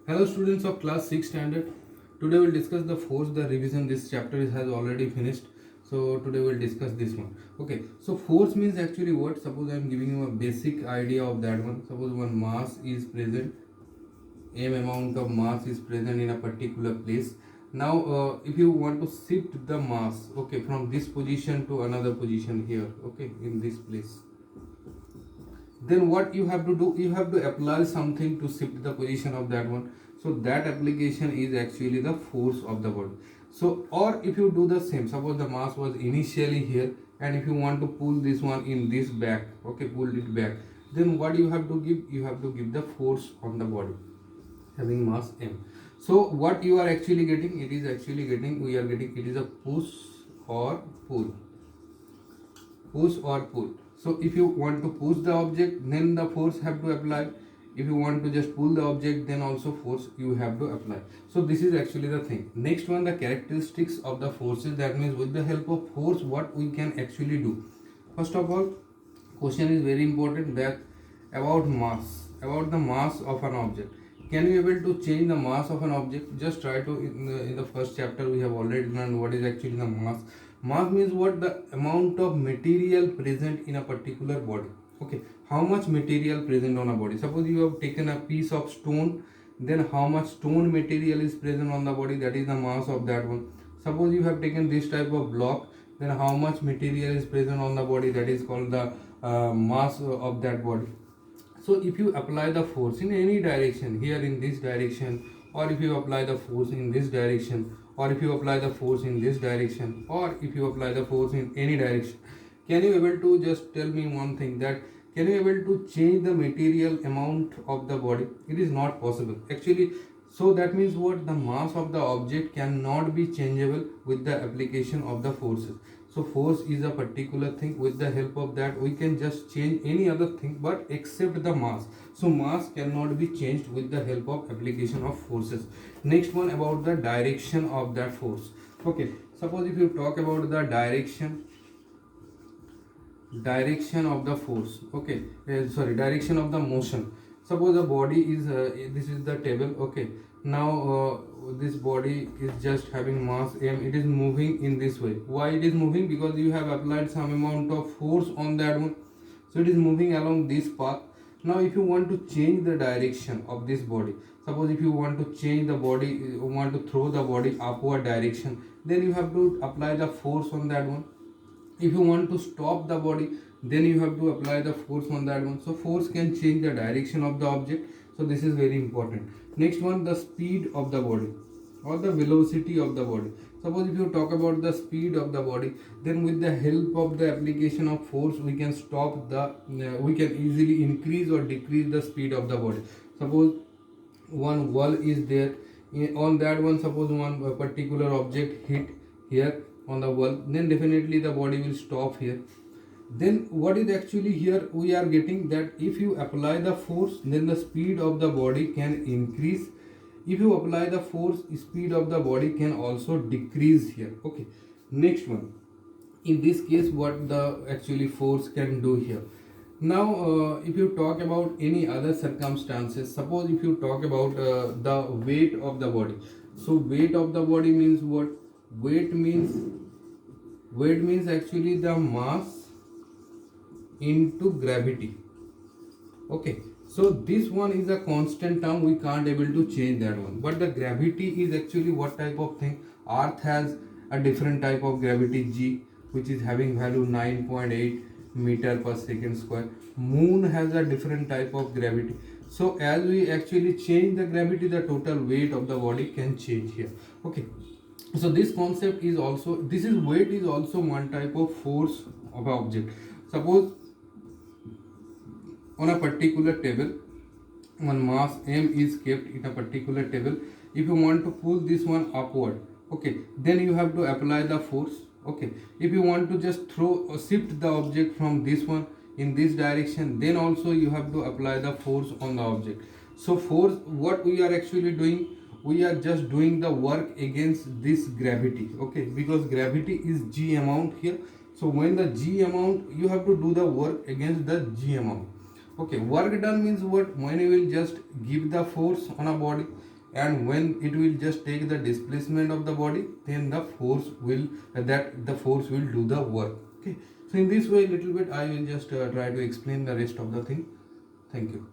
Hello students of class 6 standard. Today we'll discuss the force, the revision. This chapter has already finished. So today we'll discuss this one. Okay, so force means actually what? Suppose I am giving you a basic idea of that one. Suppose one mass is present, m amount of mass is present in a particular place. Now if you want to shift the mass, okay, from this position to another position here, okay, in this place, then what you have to do, you have to apply something to shift the position of that one. So that application is actually the force of the body. So or if you do the same, suppose the mass was initially here, and if you want to pull this one in this back, okay, pull it back, then what you have to give, you have to give the force on the body having mass m. So what you are actually getting, it is actually getting, we are getting, it is a push or pull, push or pull. So if you want to push the object, then the force have to apply. If you want to just pull the object, then also force you have to apply. So this is actually the thing. Next one, the characteristics of the forces. That means with the help of force, what we can actually do. First of all, question is very important, that about mass, about the mass of an object. Can you able to change the mass of an object? Just try to, in the first chapter we have already learned what is actually the mass. Mass means what? The amount of material present in a particular body. Okay, how much material present on a body. Suppose you have taken a piece of stone, then how much stone material is present on the body, that is the mass of that one. Suppose you have taken this type of block, then how much material is present on the body, that is called the mass of that body. So if you apply the force in any direction, here in this direction, or if you apply the force in this direction, or if you apply the force in this direction, or if you apply the force in any direction, can you able to just tell me one thing, that can you able to change the material amount of the body? It is not possible actually. So that means what? The mass of the object cannot be changeable with the application of the forces. So force is a particular thing, with the help of that we can just change any other thing but except the mass. So mass cannot be changed with the help of application of forces. Next one, about the direction of that force. Okay, suppose if you talk about the direction of the force, okay, direction of the motion. Suppose the body is this is the table, okay. Now this body is just having mass m, it is moving in this way. Why it is moving? Because you have applied some amount of force on that one, so it is moving along this path. Now if you want to change the direction of this body, suppose if you want to change the body, you want to throw the body upward direction, then you have to apply the force on that one. If you want to stop the body, then you have to apply the force on that one. So force can change the direction of the object. So this is very important. Next one, the speed of the body or the velocity of the body. Suppose if you talk about the speed of the body, then with the help of the application of force, we can stop the we can easily increase or decrease the speed of the body. Suppose one wall is there, on that one, suppose one particular object hit here on the wall, then definitely the body will stop here. Then what is actually here we are getting, that if you apply the force, then the speed of the body can increase. If you apply the force, speed of the body can also decrease here. Okay, next one, in this case what the actually force can do here. Now if you talk about any other circumstances, suppose if you talk about the weight of the body. So weight of the body means what? Weight means actually the mass into gravity. Okay, so this one is a constant term, we can't able to change that one. But the gravity is actually what type of thing? Earth has a different type of gravity, g, which is having value 9.8 meter per second square. Moon has a different type of gravity. So as we actually change the gravity, the total weight of the body can change here. Okay, so this concept is also, this is weight is also one type of force of an object. Suppose on a particular table, one mass m is kept in a particular table. If you want to pull this one upward, okay, then you have to apply the force. Okay, if you want to just throw or shift the object from this one in this direction, then also you have to apply the force on the object. So force, what we are actually doing, we are just doing the work against this gravity. Okay, because gravity is g amount here. So when the g amount, you have to do the work against the g amount. Okay, work done means what? When you will just give the force on a body, and when it will just take the displacement of the body, then the force will do the work. Okay, so in this way little bit I will just try to explain the rest of the thing. Thank you.